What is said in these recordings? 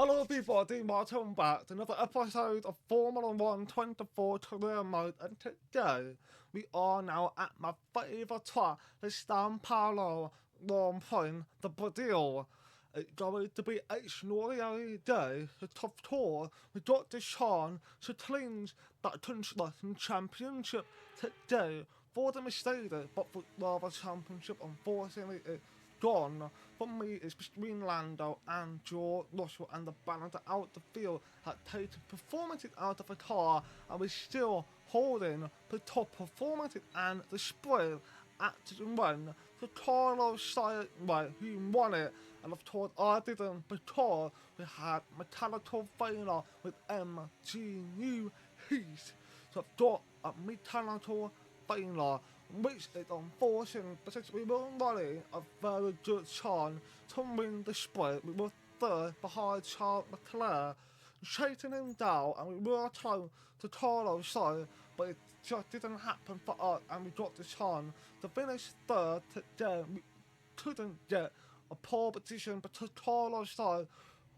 Hello everybody, welcome back to another episode of Formula 1 24 Career Mode, and today we are now at my favourite track, the San Paulo Grand Prix, the Brazil. It's going to be a extraordinary day, the top tour with Dr. Sean to cleanse that Constructor Championship today for the Mercedes, but for the Championship unfortunately it's gone. For me, it's between Lando and George Russell, and the balance out the field had taken performances out of the car, and we're still holding the top performances and the spread at the run. The Carlos Sainz, right, who won it, and of course I didn't because we had mechanical failure with MGU Heat. So I've got a mechanical failure, which is unfortunate because we were running a very good chance to win the sprint. We were third behind Charles Leclerc, chasing him down, and we were close to Carlos Sainz, but it just didn't happen for us, and we got the chance to finish third today. We couldn't get a pole position because Carlos Sainz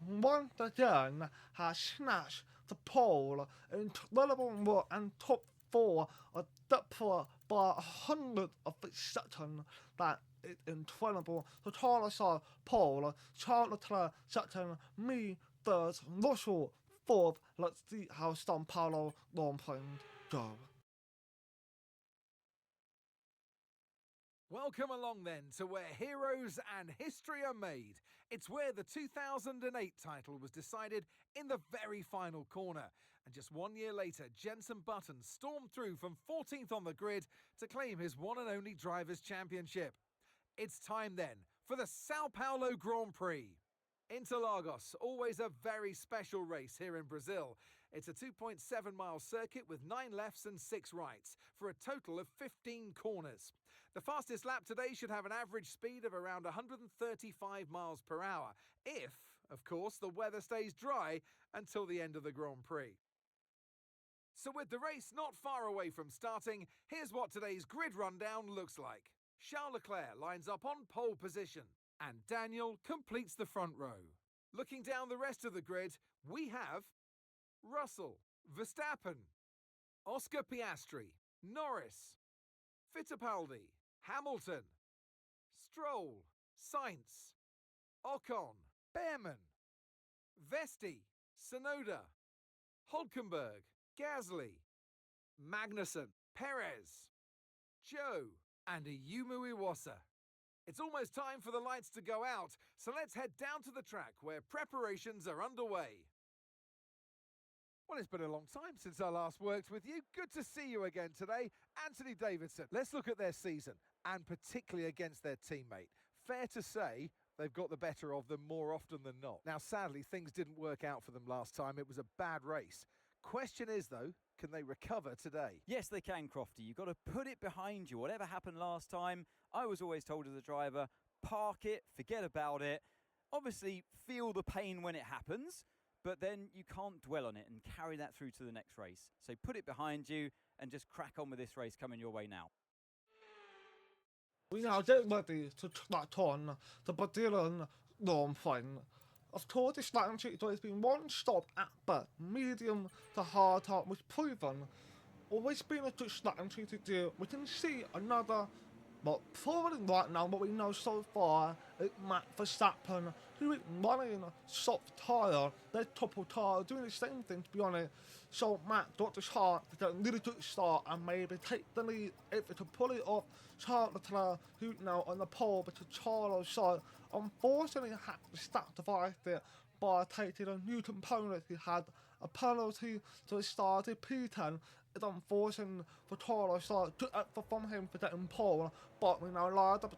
once again has snatched the pole. Incredible work, and top four are depth by 100 of a second. That is incredible. So Carlos Sainz pole, Charles Leclerc second, me third, Russell fourth. Let's see how San Paulo Grand Prix go. Welcome along then to where heroes and history are made. It's where the 2008 title was decided in the very final corner. And just 1 year later, Jenson Button stormed through from 14th on the grid to claim his one and only Drivers' Championship. It's time then for the Sao Paulo Grand Prix. Interlagos, always a very special race here in Brazil. It's a 2.7 mile circuit with 9 lefts and 6 rights for a total of 15 corners. The fastest lap today should have an average speed of around 135 miles per hour, if, of course, the weather stays dry until the end of the Grand Prix. So with the race not far away from starting, here's what today's grid rundown looks like. Charles Leclerc lines up on pole position, and Daniel completes the front row. Looking down the rest of the grid, we have Russell, Verstappen, Oscar Piastri, Norris, Fittipaldi, Hamilton, Stroll, Sainz, Ocon, Behrman, Vesti, Sonoda, Hulkenberg, Gasly, Magnussen, Perez, Joe, and Ayumu Iwasa. It's almost time for the lights to go out, so let's head down to the track where preparations are underway. Well, it's been a long time since I last worked with you. Good to see you again today. Anthony Davidson. Let's look at their season, and particularly against their teammate. Fair to say, they've got the better of them more often than not. Now, sadly, things didn't work out for them last time. It was a bad race. Question is, though, can they recover today? Yes, they can, Crofty. You've got to put it behind you. Whatever happened last time, I was always told as a driver, park it, forget about it. Obviously, feel the pain when it happens, but then you can't dwell on it and carry that through to the next race. So put it behind you and just crack on with this race coming your way now. We now get ready to track on the Brazilian Grand Prix. Of course, this strategy has been one stop at but medium to hard top, was proven always been a good strategy to do. We can see another, but probably right now what we know so far is Max Verstappen, who is running soft tyre, their couple tyre, doing the same thing to be honest. So Max got the chance to get a really good start and maybe take the lead if it could pull it off. Charles Leclerc, who now on the pole, because Carlos Sainz unfortunately had to sacrifice it by taking a new component. He had a penalty to the start of P10. It's unfortunate for Carlos Sainz, good effort from him for getting pole, but we now lined up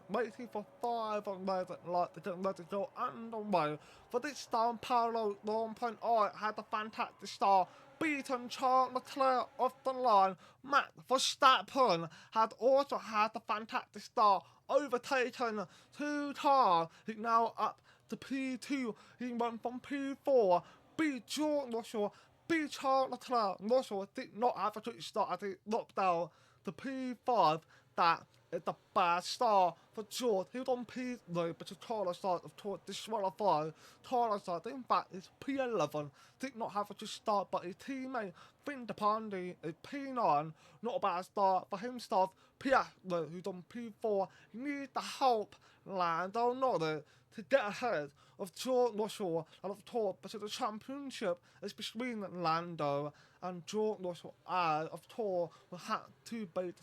waiting for 5 on red light to get ready to go underway. For this San Paulo Grand Prix, had a fantastic start, beaten Charles Leclerc off the line. Max Verstappen had also had a fantastic start, overtaken 2 cars. He's now up to P2. He went from P4, beat George Russell, beat Charles Leclerc. Russell did not have a good start as he dropped down to P5. that is the bad start for George. He was on P3, but the Tyler side of Tour disqualified. Tyler side, in fact, is P11. Did not have a good start, but his teammate, Finn DePandy, is P9. Not a bad start for himself. Piastri, who's on P4, he needs the help. Lando Norris to get ahead of George Russell and of Tour, but the championship is between Lando and George Russell of Tour will have to be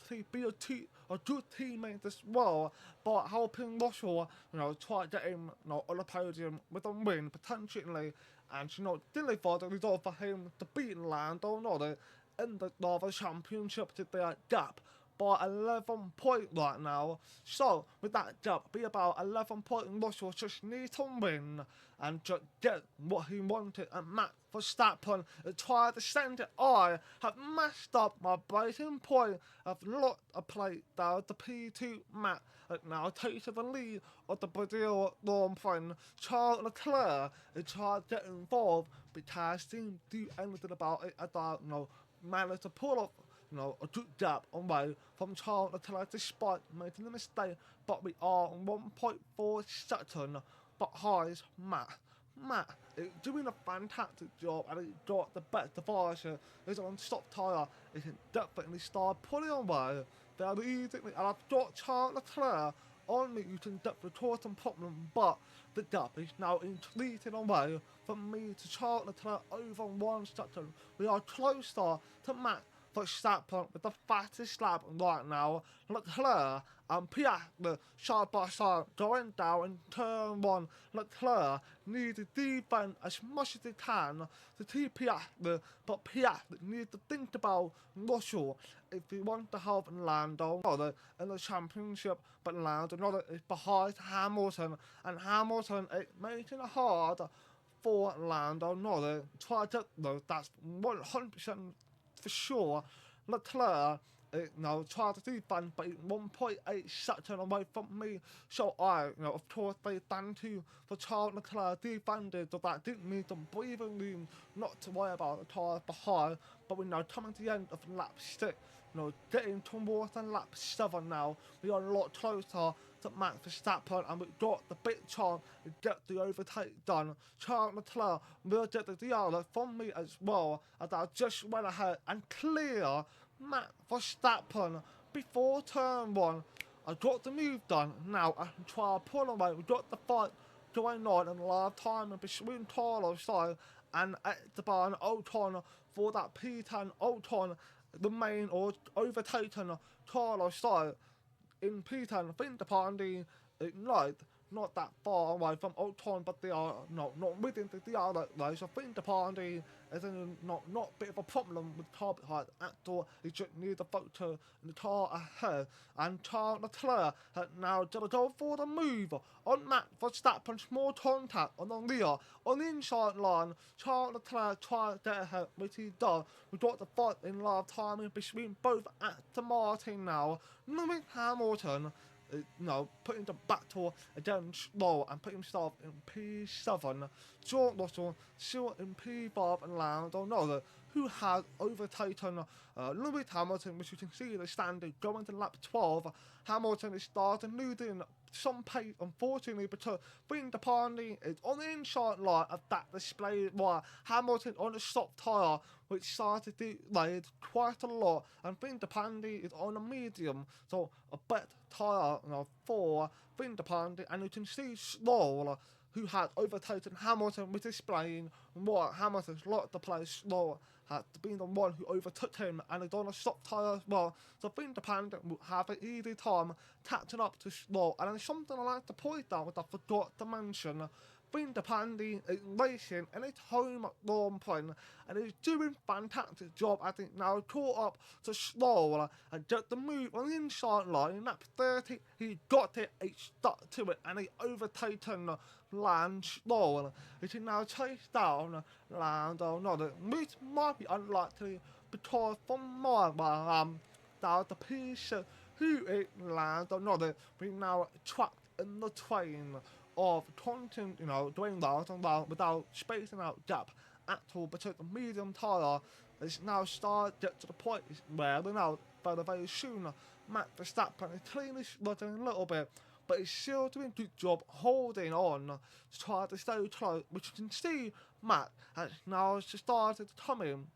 a good teammate as well, but helping Russell, try to get him, on the podium with a win potentially, and deliver the result for him to beat Lando Norris in the Driver Championship to be a gap by 11 points right now. So with that gap be about 11 points, Russell just needs to win and just get what he wanted. And Max Verstappen tried to send it. I have messed up my breaking point. I've locked a plate down the P2 Max. Now takes the lead of the Brazil Grand Prix. Charles Leclerc tried to get involved, but Taz didn't do anything about it. I don't know, managed to pull off a good gap away from Charles Leclerc despite making a mistake, but we are 1.4 seconds behind Matt. Matt is doing a fantastic job and he got the best device. He's on stop tyre. He can definitely start pulling away very easily. And I've got Charles Leclerc on me using depth to cause some problem, but the gap is now increasing away from me to Charles Leclerc over 1 second. We are closer to Matt Verstappen with the fastest lap right now. Leclerc and Piastri side by side going down in turn 1. Leclerc needs to defend as much as he can to keep Piastri, but Piastri needs to think about Russell if he wants to help Lando Norris in the championship. But Lando Norris is behind Hamilton, and Hamilton is making it hard for Lando Norris. Try to that's 100% for sure. Leclerc tried to defend, but 1.8 seconds away from me. So I, of course, they thank you for Charles Leclerc defended, so that didn't need some breathing room, not to worry about the tyres behind. But we're now coming to the end of lap 6, getting towards the lap 7 now. We are a lot closer to Max Verstappen, and we've got the big chance to get the overtake done. Charles Leclerc will get the yellow from me as well, as I just went ahead and clear Max Verstappen before turn 1. I got the move done. Now I can try to pull away. We've got the fight going on in live time between Carlos side and Esteban Ocon for that P10 Ocon, the main or overtaken Carlos side. In P10, Finn DePandy ignite, not that far away from Ocon, but they are not within the other way. So Finn DePandy is in not bit of a problem with car behind at all. He just needs a photo in the car ahead. And Charles Leclerc has now got to go for the move on Max Verstappen, small contact on the rear, on the inside line. Charles Leclerc tries to get ahead, which he does. We've got the fight in live timing between both Aston Martin now. Lewis Hamilton putting the battle against Roll and put himself in P7. George Russell still in P5 and Lando Norris, who has overtaken Lewis Hamilton, which you can see the standing going to lap 12. Hamilton is starting losing some pace, unfortunately, because Finn DePandy is on the inside line of that display while Hamilton on the stop tyre, which started to delayed quite a lot, and Finn DePandy is on a medium, so a better tyre for Finn DePandy, and you can see Stroll, who had overtaken Hamilton, with displaying what Hamilton's like to play. Stroll had been the one who overtook him and is on a stop tyre as well. So Finn DePandy will have an easy time catching up to Stroll. And then something I like to point out, which I forgot to mention, Finn DePandy is racing in his home Grand Prix, and he's doing a fantastic job. I think now caught up to Stroll and get the move on the inside line. In lap 30, he got it, he stuck to it, and he overtaken Lance Stroll. He can now chase down Lando Norris, which might be unlikely because from my down the piece who is Lando Norris, we now trapped in the train of content, doing round and round without spacing out gap at all, because the medium tyre is now started to get to the point where we're now very soon Max Verstappen is clearly struggling a little bit, but he's still doing a good job holding on to try to stay close, which you can see Matt has now just started to come in.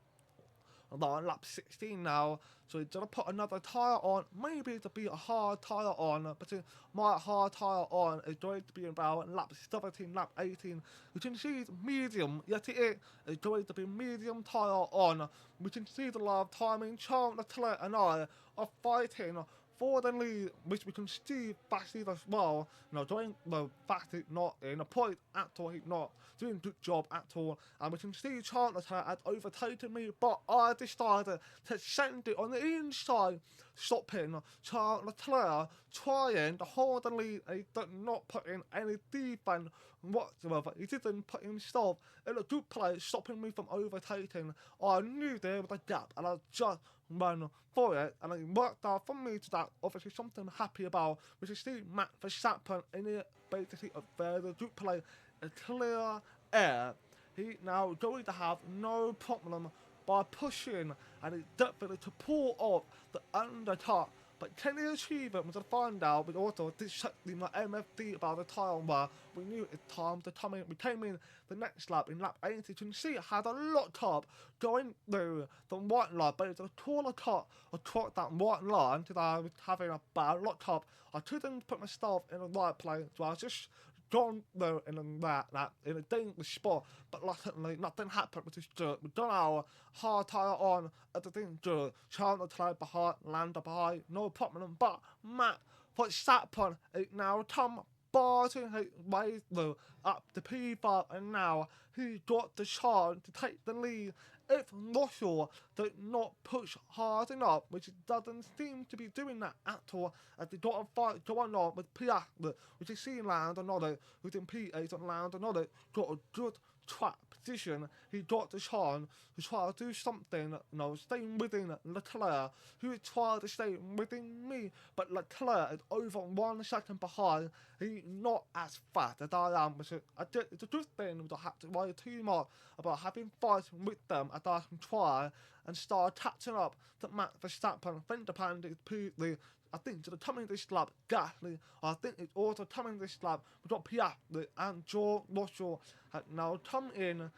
On lap 16 now, so he's gonna put another tyre on, maybe to be a hard tyre on, but my hard tyre on is going to be about lap 17, lap 18. You can see it's medium, yet it is going to be medium tyre on. We can see the live timing, Charles Leclerc and I are fighting for the lead, which we can see Fastly as well. Doing the Fastly not in a point at all, he's not doing a good job at all. And we can see Charles Leclerc has overtaken me, but I decided to send it on the inside, stopping Charles Leclerc, trying to hold the lead. He did not put in any defense whatsoever. He didn't put himself in a good place, stopping me from overtaking. I knew there was a gap, and I just ran for it, and it worked out for me to that. Obviously, something I'm happy about, which is see Max Verstappen in it, basically a very good play, a clear air. He now going to have no problem by pushing, and he's definitely to pull off the undercut. But can he achieve it? We're going to find out. We also did check my MFD about the time where we knew it's time to come in. We came in the next lap, in lap 80. You can see it had a lot up going through the white line, but it's a taller cut across that white line because I was having a bad lot up. I couldn't put myself in the right place, so I was just gone there in that in a dangerous spot, but luckily nothing happened, which is good. We've done our hard tyre on, everything good. Charles Leclerc behind, Lando behind, no problem. But Matt Verstappen is now come barging his way through up to P5, and now he got the chance to take the lead. If Russell did not push hard enough, which it doesn't seem to be doing that at all, as they got a fight going on with Piastri, which is seeing Lando Norris, who's in P8, and Lando Norris got a good track position. He got the chance to try to do something, staying within Leclerc, who is trying to stay within me, but Leclerc is over 1 second behind. He's not as fast as I am, which it's a good thing. We don't have to worry too much about having fights with them, as I can try and start catching up to Max Verstappen. Independent P3, I think to the coming this lap, Gasly. I think it's also coming this lap. We've got Piastri and George Russell have now come in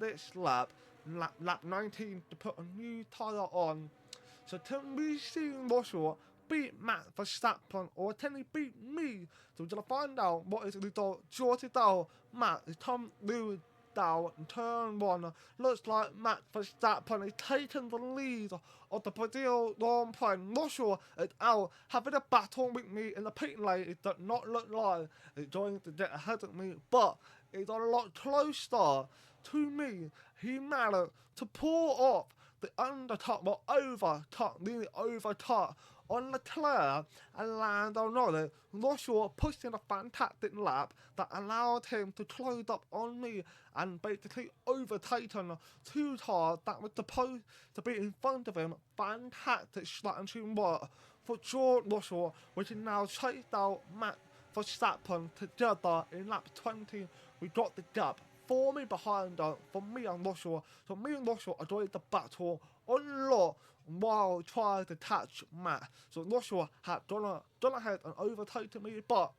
this lap 19, to put a new tyre on. So can we see Russell beat Max Verstappen, or can he beat me? So we're going to find out what is the result. George down, Max is come through down in turn 1. Looks like Max Verstappen is taking the lead of the Brazil Grand Prix. Russell is out having a battle with me in the pit lane. It does not look like he's going to get ahead of me, but it's a lot closer to me. He managed to pull off the undercut, or overcut, nearly overcut on Leclerc and Lando Norris. Russell pushed in a fantastic lap that allowed him to close up on me and basically overtaken 2 cars that were supposed to be in front of him. Fantastic strategy work for George Russell, which is now chased out Max Verstappen together in lap 20. We got the gap for me behind for me and Russell. So me and Russell are doing the battle a lot while trying to catch Matt. So Russell had gone ahead and overtaken me, but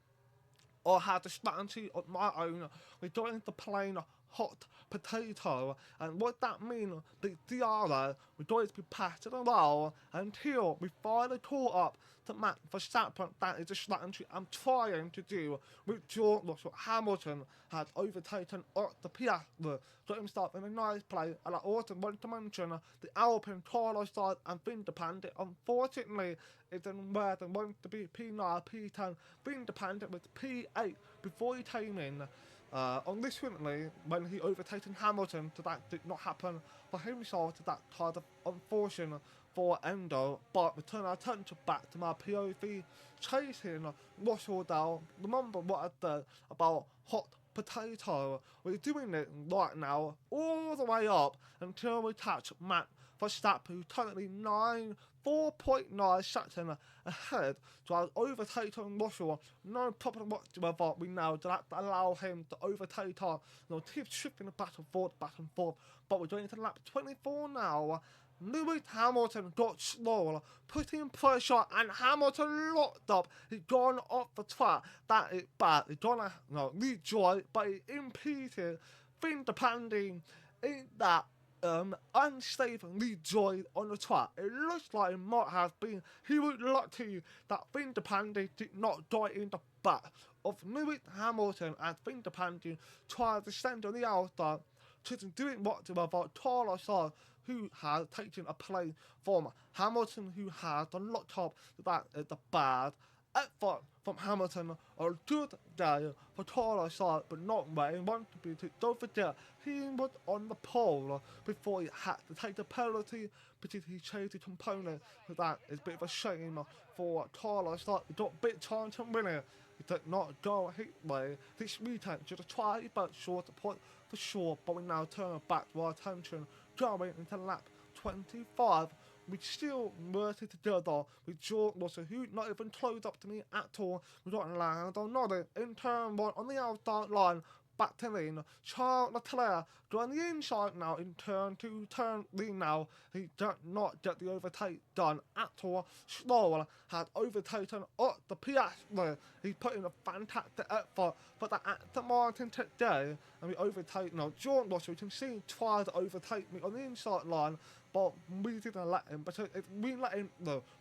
I had the strategy on my own. We're going to play hot potato, and what that means, the DRS, we're going to be passing around until we finally caught up to Max Verstappen. That is the strategy I'm trying to do with George Russell. Hamilton had overtaken the Piastri, got himself in a nice place, and I also want to mention the Alpine Carlos side and Independent. Unfortunately, it didn't where they wanted to be P9, P10. Independent was P8 before he came in. Unfortunately, when he overtaken Hamilton, so that did not happen for himself, so that kind of unfortunate for Endo. But we turn our attention back to my POV, chasing Russell down. Remember what I said about hot potato? We're doing it right now, all the way up until we catch Matt Verstappen, who's currently 4.9 seconds ahead. So I was overtaking Russell, no problem whatsoever. We now do have to allow him to overtake us. Keep shifting the back and forth, but we're going to lap 24 now. Lewis Hamilton got slower, putting pressure, and Hamilton locked up. He's gone off the track. That is bad. He's gonna rejoin, but he impeded Fittipaldi in that unsafe rejoin on the track. It looks like it might have been. He was lucky that Fittipaldi did not die in the back of Lewis Hamilton, as Fittipaldi tried to send on the outside to doing whatsoever. Carlos Sainz, who had taken a place from Hamilton, who had locked up that the bad effort from Hamilton. A good day for Carlos Sainz, but not where he wanted to be. Don't forget, he was on the pole before he had to take the penalty because he changed the component. So that is a bit of a shame for Carlos Sainz. He got a bit chance to win it. He did not go his way. This weekend should have tried, but short the point for sure. But we now turn back to our attention going into lap 25. We still working together with George Russell, who not even close up to me at all. We got Lando Norris in turn 1 on the outside line. Back to lane. Charles Leclerc going the inside now in turn 2, turn 3 now. He did not get the overtake done at all. Stroll had overtaken up the Piastri. He put in a fantastic effort for the Aston Martin today. And we overtake now. George Russell, you can see he tried to overtake me on the inside line, but we didn't let him. Because if we let him,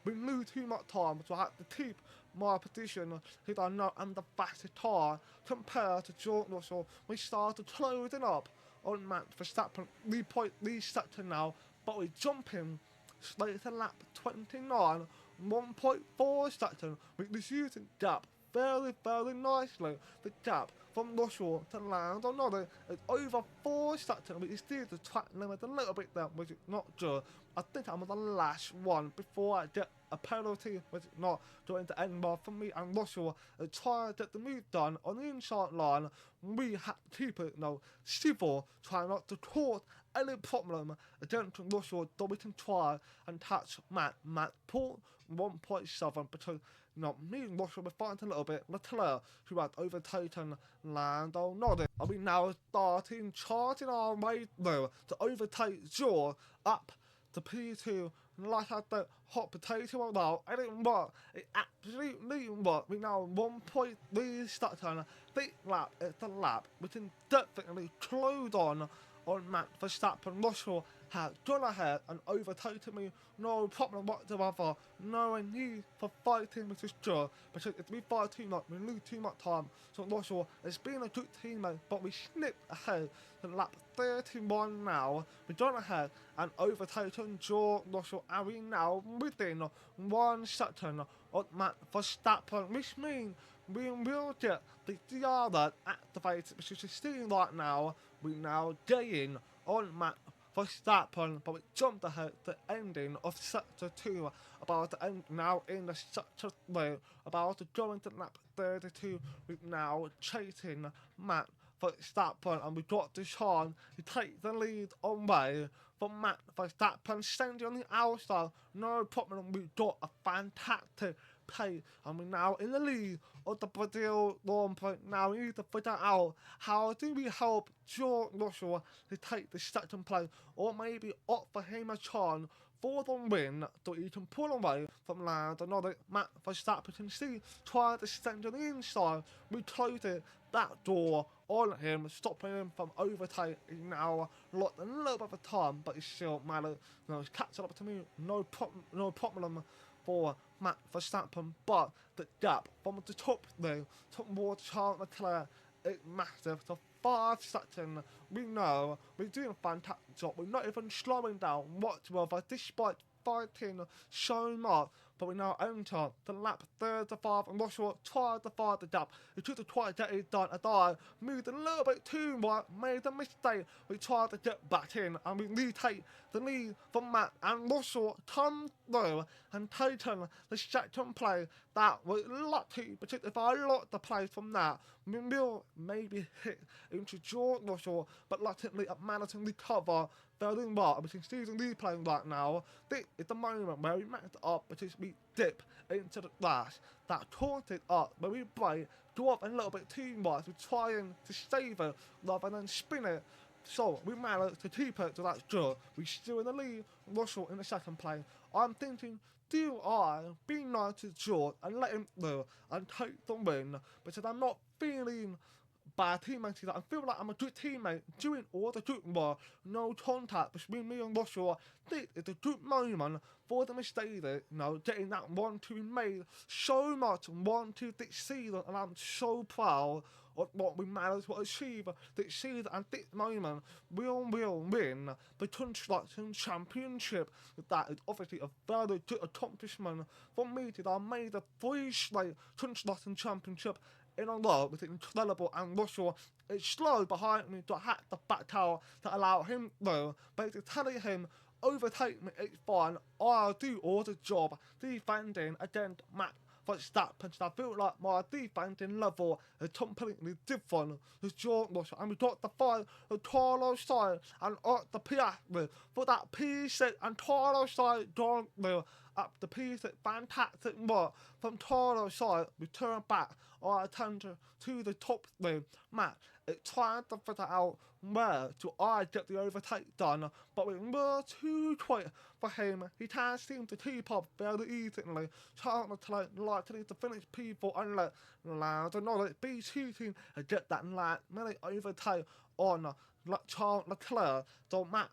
we lose too much time, so I had to keep my position. Because I know I'm the fastest car compared to George Russell. We started closing up on Max Verstappen. 3.3 seconds now, but we jump him straight to lap 29, 1.4 seconds. We reduce the gap very, very nicely. The gap from Russell to Lando Norris is over 4 seconds. We exceeded the track limit a little bit there, which is not good. I think I'm on the last one before I get a penalty, which is not going to end well for me and Russell. Trying to get the move done on the inside line. We had to keep it civil, trying not to cause any problem against Russell, though we can try and touch Matt Paul 1.7 because me and Russell were fighting a little bit. Leclerc, who had overtaken Lando Norris. Are we now charting our way to overtake George up to P2, like I the hot potato now. It didn't work. It absolutely didn't work. We now 1.3 seconds. This lap is the lap. We can definitely close on Max Verstappen. Russell has gone ahead and overtaken me. No problem whatsoever. No need for fighting, which is good. Because if we fight too much, we lose too much time. So Russell has been a good teammate, but we snipped ahead to lap 31 now. We've gone ahead and overtaken George Russell, and we now within 1 second of Max Verstappen, which means we will get the DRS activated, which you see right now. We now gain on Max Verstappen, but we jumped ahead to the ending of sector 2, about to end now in the sector 3, about to go into lap 32. We're now chasing Matt Verstappen, and we got Deshaun to take the lead away from Matt Verstappen, standing on the outside. No problem, we got a fantastic pace, and we're now in the lead of the Brazil Grand Prix. Now we need to figure out how do we help George Russell to take the second place, or maybe offer him a chance for the win so he can pull away from Lando Norris. Matt Verstappen can see trying to stand on the inside. We closed it, that door on him, stopping him from overtaking. He's now lost a little bit of time, but he's still managed. He's catching up to me. No problem for Matt Verstappen, but the gap from the top there towards Charles Leclerc is massive. So 5 seconds. We know we're doing a fantastic job. We're not even slowing down whatsoever, despite fighting so much. But we now enter the lap 35, and Russell tried to fight the gap. He took the twice get it done, and I moved a little bit too much, made a mistake. We tried to get back in, and we retake the lead from Matt, and Russell come through and taken the second place. That was lucky, because if I lost the place from that, we will maybe hit into George Russell, but luckily I managed to recover very well. We can see the replay right now. This is the moment where we messed up because we dip into the grass. That caught it up, where we brake, go up a little bit too much. We're trying to save it rather than spin it So we managed to keep it to that draw. We still in the lead, Russell in the second place. I'm thinking, do I be nice to George and let him through and take the win? Because I'm not feeling bad teammate. I feel like I'm a good teammate doing all the good work. No contact between me and Russell. This is a good moment for the Mercedes, getting that 1-2 made so much 1-2 this season, and I'm so proud of what we managed to achieve this season, and this moment will win the Constructor Championship. That is obviously a very good accomplishment for me today. I made the 3 straight Constructor Championship in a row, which is incredible, and Russell is slow behind me to hack the back tower to allow him through, basically telling him, overtake me, it's fine, I'll do all the job defending against Matt Verstappen. I feel like my defending level is completely different to George Russell, and we got the fight of Carlos side and up the Piastri for that P6, and Carlos side going through up the P6, fantastic work from Carlos side. We turn back our attention to the top 3 match. It's trying to figure out where do I get the overtake done, but we were too quick for him. He can't seem to keep up very easily, trying to likely to finish people and let Lando Norris be cheating and get that last minute overtake on Charles Leclerc. So Matt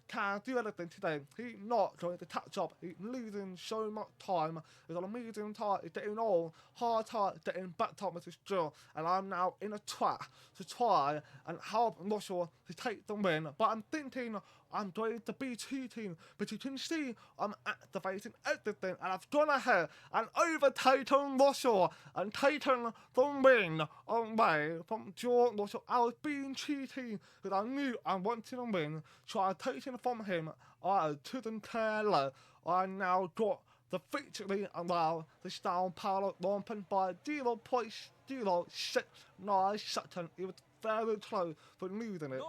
can't do anything today. He's not going to catch up. He's losing so much time. He's on a medium tire. He's getting all hard tire, getting back up with his drill. And I'm now in a track to try and help Russell to take the win. But I'm thinking I'm going to be cheating. But you can see I'm activating everything. And I've gone ahead and overtaken Russell and taken the win away from George Russell. I was being cheating because I knew I wanted to win. So I taken from him. I couldn't care less. I now got the victory around the Sao Paulo Open by 0.069 seconds. It was very close for losing it.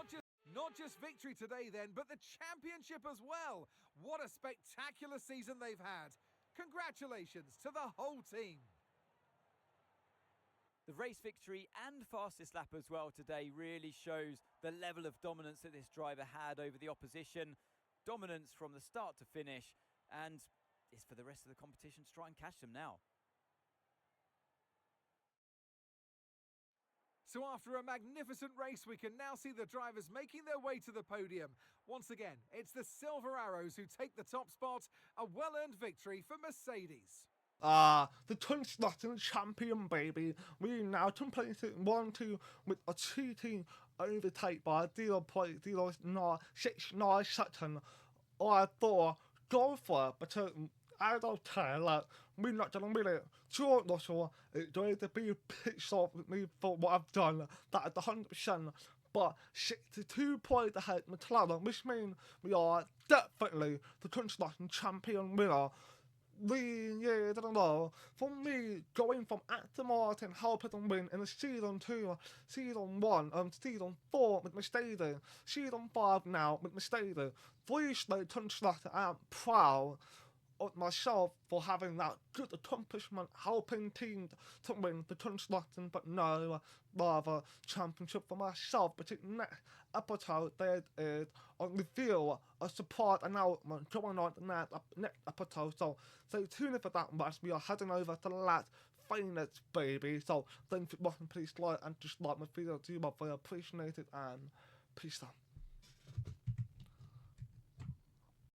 Not just victory today then, but the championship as well. What a spectacular season they've had. Congratulations to the whole team. The race victory and fastest lap as well today really shows the level of dominance that this driver had over the opposition. Dominance from the start to finish, and it's for the rest of the competition to try and catch them now. So after a magnificent race, we can now see the drivers making their way to the podium. Once again, it's the Silver Arrows who take the top spot, a well-earned victory for Mercedes. The Constructor Champion, baby. We now completed 1-2 with a cheating overtake by 0.069 seconds. I thought, go for it, but I don't care, like, we're not gonna win it. George Russell is going to be pissed off with me for what I've done. That is 100%. But 62 points ahead McLaren, which means we are definitely the Constructor Champion winner. 3 years in a row, for me, going from Aston Martin helping them win in season 2, season 1, season 4 with Mercedes, season 5 now with Mercedes, 3 straight Constructor. I am proud of myself for having that good accomplishment, helping teams to win the Constructor, but no, rather championship for myself. But in next episode, there is a reveal, a surprise announcement going on in the next episode. So stay tuned for that one. We are heading over to the last finals, baby. So thanks for watching. Please like and just like my video. Do my very appreciate it, and peace out.